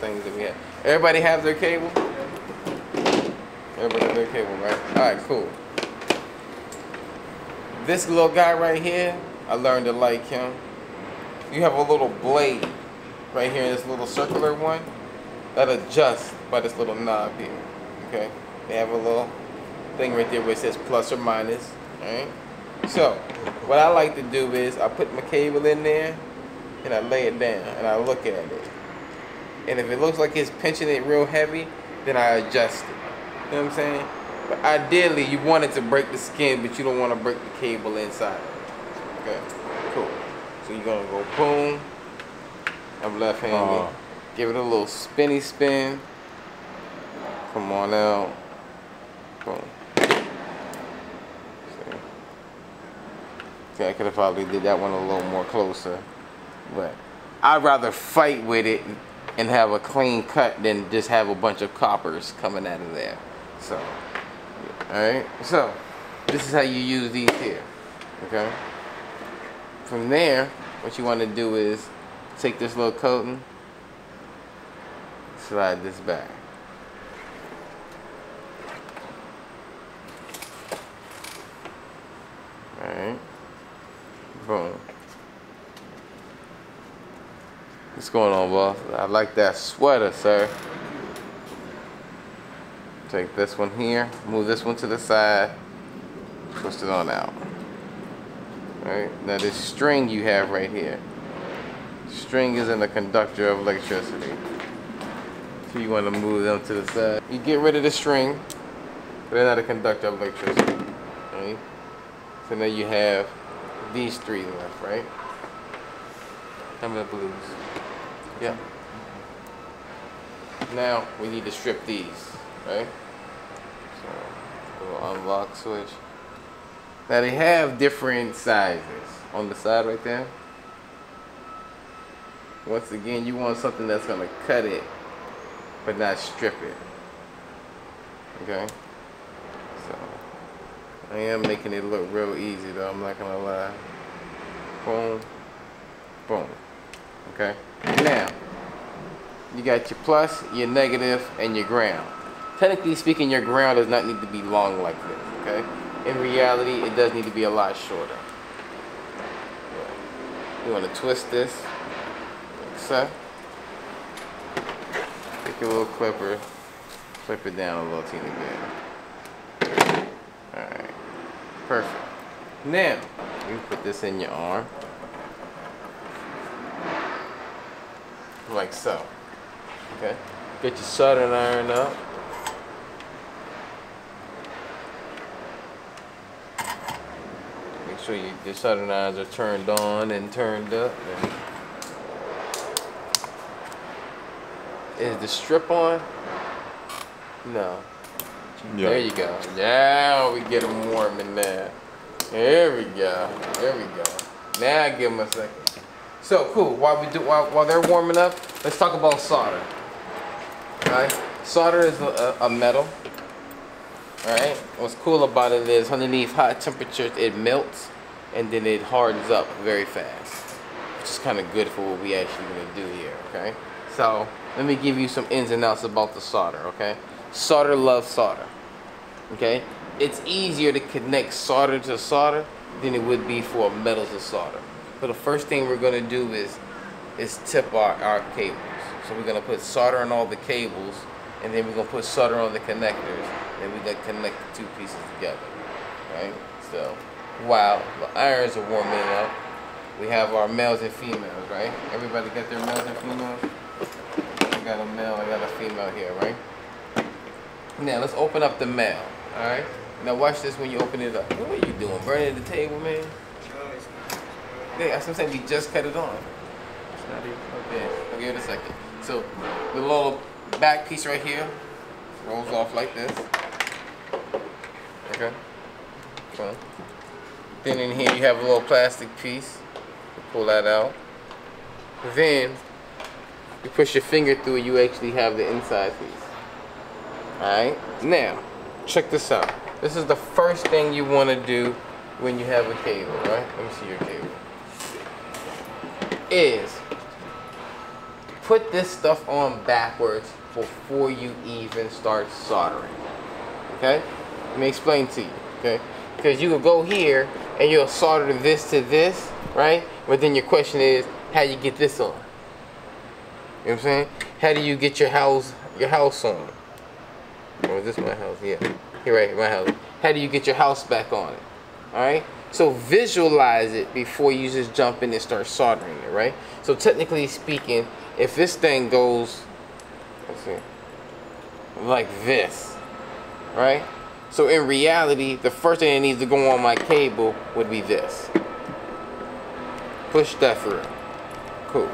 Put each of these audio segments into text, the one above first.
things that we have. Everybody have their cable? Everybody have their cable, right? Alright, cool. This little guy right here, I learned to like him. You have a little blade right here, this little circular one that adjusts by this little knob here. Okay? They have a little thing right there where it says plus or minus. Alright? So, what I like to do is I put my cable in there and I lay it down and I look at it. And if it looks like it's pinching it real heavy, then I adjust it. You know what I'm saying? But ideally, you want it to break the skin, but you don't want to break the cable inside. Okay, cool. So you're gonna go boom. I'm left-handed. Give it a little spinny spin. Come on out. Boom. See? Okay, I could have probably did that one a little more closer, but I'd rather fight with it and have a clean cut than just have a bunch of coppers coming out of there. So, alright, so this is how you use these here. Okay? From there, what you want to do is take this little coating, slide this back. Alright. Boom. What's going on, boss? I like that sweater, sir. Take this one here, move this one to the side, twist it on out. Alright, now this string you have right here. String is in a conductor of electricity. So you want to move them to the side. You get rid of the string, but they're not a conductor of electricity. Right? So now you have these three left, right? How many blues? Yeah. Now we need to strip these, right? So we'll unlock switch. Now they have different sizes on the side right there. Once again, you want something that's gonna cut it, but not strip it. Okay? So I am making it look real easy though, I'm not gonna lie. Boom, boom. Okay? Now, you got your plus, your negative, and your ground. Technically speaking, your ground does not need to be long like this, okay? In reality, it does need to be a lot shorter. You want to twist this, like so. Take your little clipper, clip it down a little teeny bit. Alright, perfect. Now, you put this in your arm. Like so. Okay? Get your soldering iron up. Make sure your soldering irons are turned on and turned up. Is the strip on? No. Yeah. There you go. Now we get them warm in there. There we go. There we go. Now give them a second. So cool. While they're warming up, let's talk about solder. Alright, solder is a metal. Alright, what's cool about it is underneath hot temperatures it melts and then it hardens up very fast, which is kind of good for what we actually going to do here. Okay, so let me give you some ins and outs about the solder. Okay, solder loves solder. Okay, it's easier to connect solder to solder than it would be for metal to solder. So the first thing we're going to do is tip our cables. So we're going to put solder on all the cables, and then we're going to put solder on the connectors, and we're going to connect the two pieces together. Right? So while the irons are warming up, we have our males and females, right? Everybody got their males and females? I got a male, I got a female here, right? Now let's open up the male, alright? Now watch this when you open it up. What are you doing? Burning the table, man? Yeah, that's what I'm saying, we just cut it on. Okay, I'll give it a second. So the little back piece right here rolls off like this. Okay. Cool. Then in here you have a little plastic piece. You pull that out. Then you push your finger through it, you actually have the inside piece. Alright? Now, check this out. This is the first thing you want to do when you have a cable, right? Let me see your cable. Is put this stuff on backwards before you even start soldering. Okay? Let me explain to you. Okay? Because you will go here and you'll solder this to this, right? But then your question is, how you get this on? You know what I'm saying? How do you get your house on? Or is this my house? Yeah. Here, right here, my house. How do you get your house back on it? Alright? So visualize it before you just jump in and start soldering it, right? So technically speaking, if this thing goes, let's see, like this, right? So in reality, the first thing that needs to go on my cable would be this. Push that through. Cool.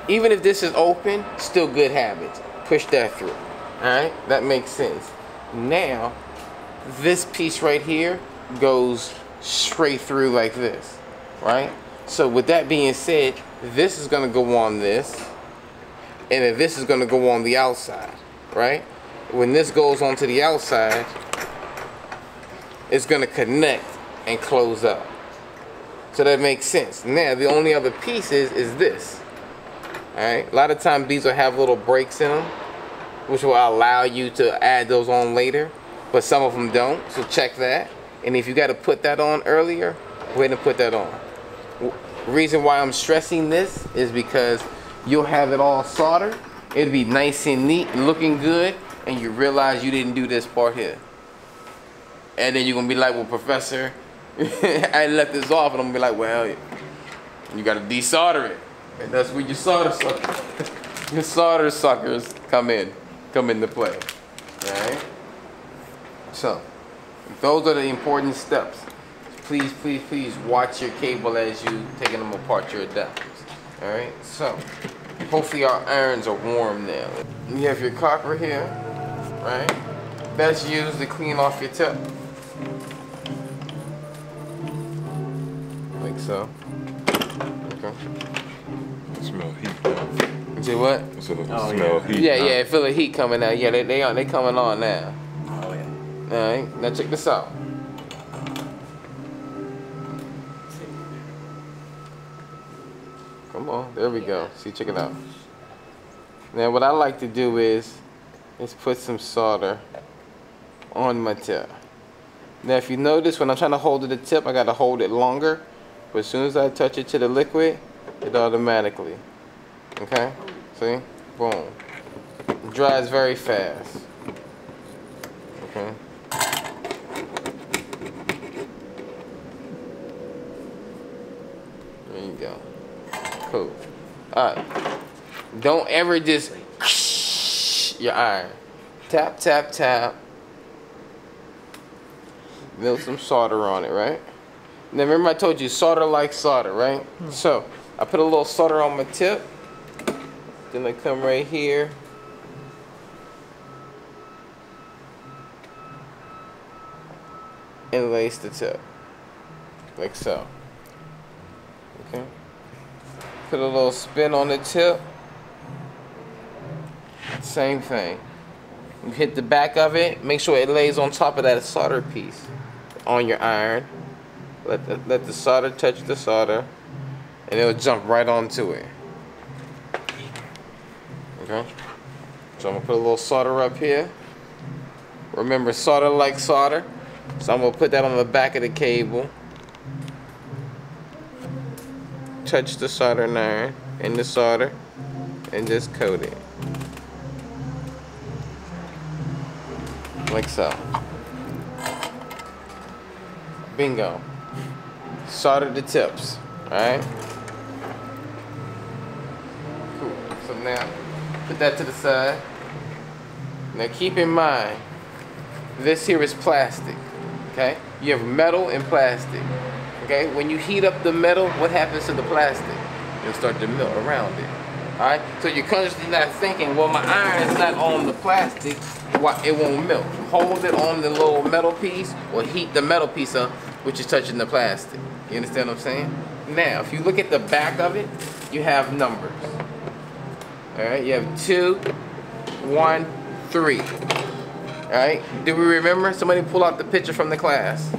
Even if this is open, still good habits. Push that through. Alright? That makes sense. Now, this piece right here goes straight through like this. Right? So with that being said, this is going to go on this. And then this is going to go on the outside. Right? When this goes onto the outside, it's going to connect and close up. So that makes sense. Now, the only other piece is this. Alright? A lot of times these will have little breaks in them, which will allow you to add those on later, but some of them don't, so check that. And if you got to put that on earlier, go ahead and put that on. The reason why I'm stressing this is because you'll have it all soldered, it'll be nice and neat and looking good, and you realize you didn't do this part here. And then you're going to be like, well, Professor, I left this off, and I'm going to be like, well, you got to desolder it. And that's where your solder suckers, your solder suckers come into play. Alright? So, those are the important steps. Please, please, please watch your cable as you taking them apart, your adapters. Alright? So, hopefully our irons are warm now. You have your copper here, right? That's used to clean off your tip. Like so. Okay. Smell heat now. You say what? Smell heat. Yeah, yeah, I feel the heat coming out. Yeah, they coming on now. Oh yeah. Alright, now check this out. Come on, there we go. See, check it out. Now what I like to do is put some solder on my tip. Now if you notice, when I'm trying to hold it at the tip, I gotta hold it longer. But as soon as I touch it to the liquid, it automatically, okay? See? Boom. It dries very fast. Okay? There you go. Cool. Alright. Don't ever just your iron. Tap, tap, tap. Melt some solder on it, right? Now remember I told you solder like solder, right? So I put a little solder on my tip. Then I come right here. And lace the tip. Like so. Okay. Put a little spin on the tip. Same thing. You hit the back of it. Make sure it lays on top of that solder piece on your iron. Let the solder touch the solder, and it'll jump right onto it. Okay? So I'm gonna put a little solder up here. Remember, solder like solder. So I'm gonna put that on the back of the cable. Touch the soldering iron and the solder, and just coat it. Like so. Bingo. Solder the tips. Alright? Cool. So now, put that to the side. Now keep in mind, this here is plastic. Okay? You have metal and plastic. Okay? When you heat up the metal, what happens to the plastic? It'll start to melt around it. Alright? So you're consciously not thinking, well, my iron is not on the plastic, it won't melt. Hold it on the little metal piece, or heat the metal piece up, which is touching the plastic. You understand what I'm saying? Now, if you look at the back of it, you have numbers. Alright? You have 2, 1, 3. Alright? Do we remember? Somebody pull out the picture from the class.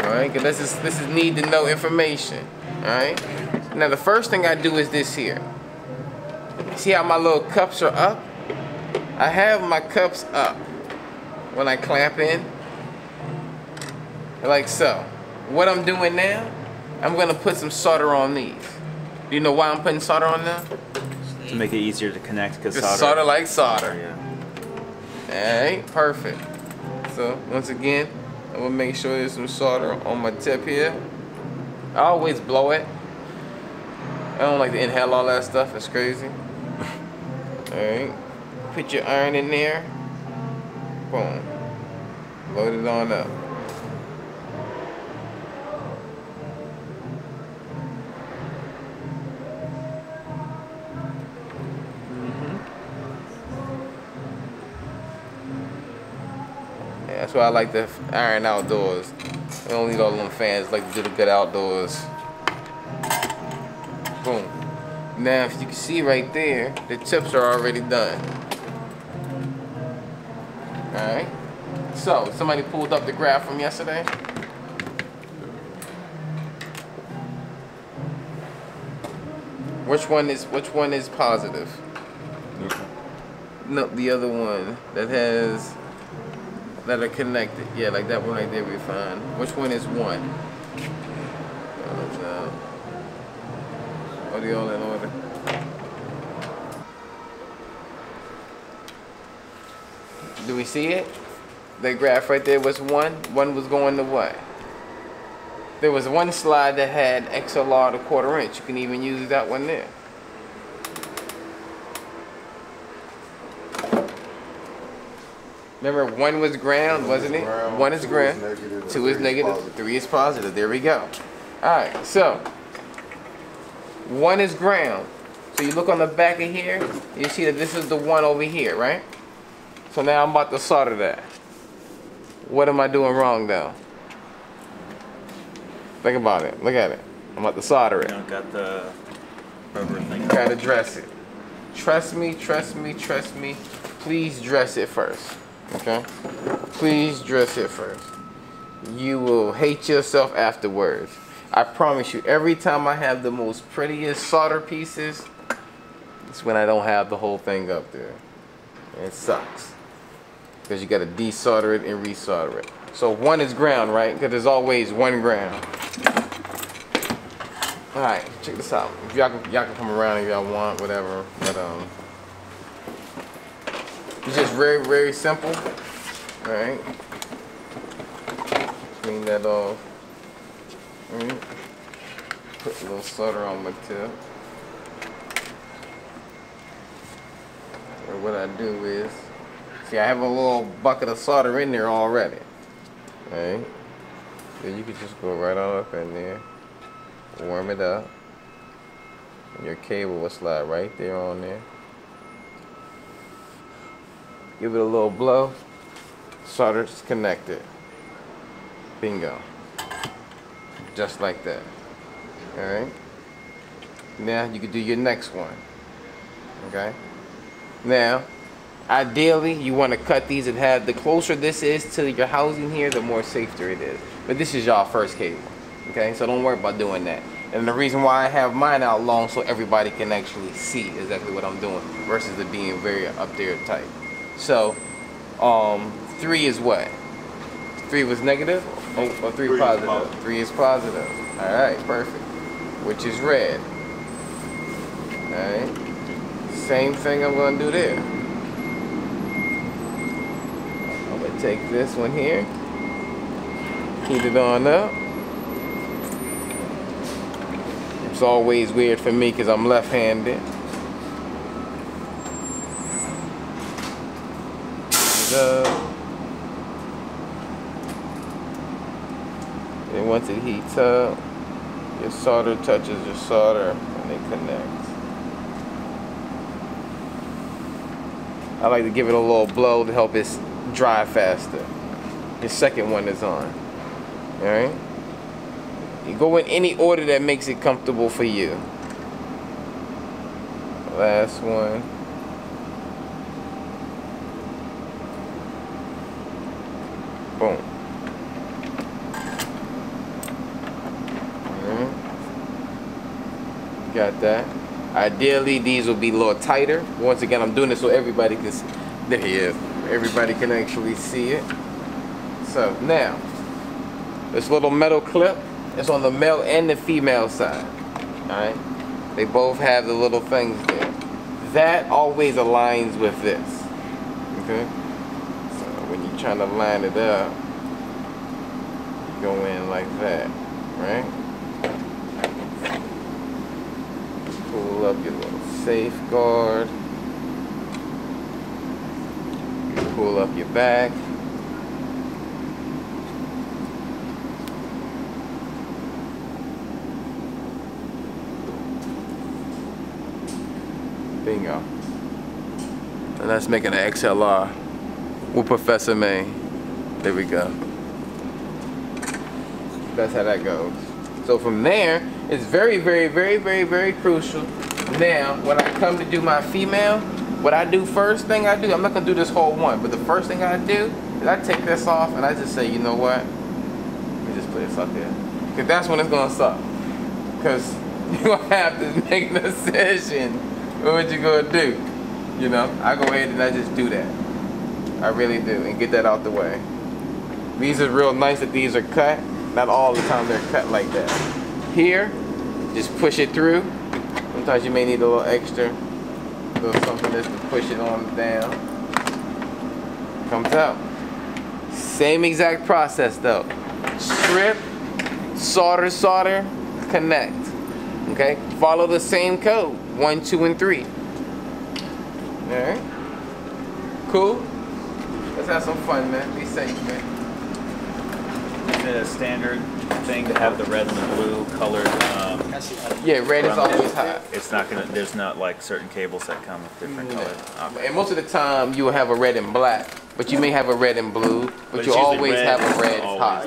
Alright? Because this is need to know information. Alright? Now the first thing I do is this here. See how my little cups are up? I have my cups up when I clamp in, like so. What I'm doing now, I'm gonna put some solder on these. Do you know why I'm putting solder on them? To make it easier to connect, because solder like solder. Yeah. Alright, perfect. So once again, I'm gonna make sure there's some solder on my tip here. I always blow it. I don't like to inhale all that stuff, it's crazy. Alright, put your iron in there. Boom. Load it on up. Yeah, that's why I like to iron outdoors. I don't need all them fans, like to do the good outdoors. Boom. Now, if you can see right there, the tips are already done. Alright. So, somebody pulled up the graph from yesterday. Which one is positive? No, the other one that are connected. Yeah, like that one right there we find. Which one is 1? Are they all in order? Do we see it? That graph right there was 1. 1 was going to what? There was one slide that had XLR to 1/4 inch. You can even use that one there. Remember, 1 was ground, wasn't it? 1 is ground, 2 is negative, 3 is positive. There we go. Alright, so 1 is ground. So you look on the back of here, you see that this is the 1 over here, right? So now I'm about to solder that. What am I doing wrong though? Think about it. Look at it. I'm about to solder it. You don't got the rubber thing. Gotta dress it. Trust me, trust me, trust me. Please dress it first. Okay? Please dress it first. You will hate yourself afterwards. I promise you, every time I have the most prettiest solder pieces, it's when I don't have the whole thing up there. And it sucks. Because you gotta desolder it and resolder it. So 1 is ground, right? Because there's always 1 ground. Alright, check this out. If y'all can come around if y'all want, whatever. But it's just very, very simple. Alright. Clean that off. Alright. Put a little solder on my tip. Or what I do is, see, I have a little bucket of solder in there already. Alright. Then you can just go right on up in there. Warm it up. And your cable will slide right there on there. Give it a little blow. Solder's connected. Bingo. Just like that. Alright. Now you can do your next one. Okay. Now, ideally, you want to cut these and have, the closer this is to your housing here, the more safer it is. But this is y'all first cable. Okay, so don't worry about doing that. And the reason why I have mine out long so everybody can actually see exactly what I'm doing versus it being very up there tight. So, 3 is what? 3 was negative? Or 3 positive? 3 is positive. Alright, perfect. Which is red. Alright. Same thing I'm going to do there. I'm going to take this one here. Heat it on up. It's always weird for me because I'm left-handed. And once it heats up, your solder touches your solder and it connects. I like to give it a little blow to help it dry faster. Your second one is on. Alright? You go in any order that makes it comfortable for you. Last one. Boom. Got that. Ideally, these will be a little tighter. Once again, I'm doing this so everybody can see. There he is. Everybody can actually see it. So now, this little metal clip is on the male and the female side. Alright? They both have the little things there. That always aligns with this. Okay? So when you're trying to line it up, you go in like that. Right? Pull up your little safeguard. You pull up your back. Bingo. And let's make it an XLR with Professor May. There we go. That's how that goes. So from there, it's very, very, very, very, very crucial. Now, when I come to do my female, what I do first thing I do, I'm not gonna do this whole one, but the first thing I do is I take this off and I just say, you know what? Let me just put this up there. Because that's when it's gonna suck. Because you're gonna have to make a decision what you gonna do. You know, I go ahead and I just do that. I really do, and get that out the way. These are real nice that these are cut. Not all the time they're cut like that. Here, just push it through. Sometimes you may need a little extra, a little something just to push it on down. Comes out. Same exact process though. Strip, solder, solder, connect. Okay? Follow the same code. 1, 2, and 3. Alright? Cool? Let's have some fun, man. Be safe, man. Is it a standard thing to have the red and the blue colored? Yeah, red is always hot. It's not gonna. There's not like certain cables that come with different colors. Okay. And most of the time you will have a red and black, but you may have a red and blue, but you always have a red hot.